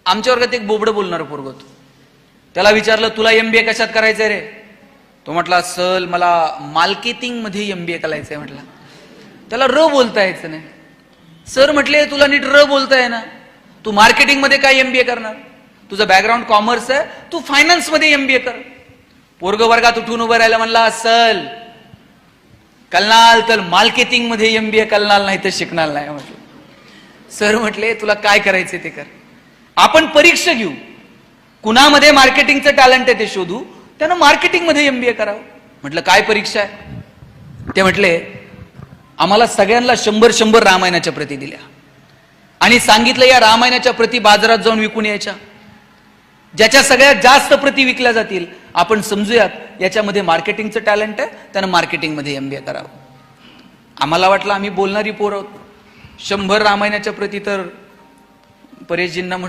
आमच्या वर्गात एक बोबडं बोलणारं पोरग होतं. त्याला विचारलं, तुला MBA कशात करायचंय रे? तो म्हटला, सर मला मार्केटिंग मध्ये MBA करायचंय. म्हटलं, त्याला र बोलता यायचं नाही. सर म्हटले, तुला नीट र बोलताय ना, तू मार्केटिंग मध्ये काय MBA करणार? तुझं बॅकग्राऊंड कॉमर्स आहे, तू फायनान्स मध्ये MBA कर. पोरग वर्गात उठून उभं राहिला, म्हणला, सर कलनाल तर मार्केटिंग मध्ये MBA कलनाल, नाही तर शिकणार नाही. म्हटलं, सर म्हटले, तुला काय करायचे ते कर. आपण परीक्षा घेऊ, कुणामध्ये मार्केटिंगचं टॅलेंट आहे ते शोधू, त्यानं मार्केटिंग मध्ये MBA करावं. म्हटलं, काय परीक्षा आहे? ते म्हटले, आम्हाला सगळ्यांना 100 रामायणाच्या प्रती दिल्या आणि सांगितलं, या रामायणाच्या प्रती बाजारात जाऊन विकून यायच्या. ज्याच्या सगळ्यात जास्त प्रती विकल्या जातील आपण समजूयात याच्यामध्ये मार्केटिंगचं टॅलेंट आहे, त्यानं मार्केटिंग मध्ये MBA करावं. आम्हाला वाटलं आम्ही बोलणारी पोरं आहोत. 100 रामायणाच्या प्रती तर परेशजींना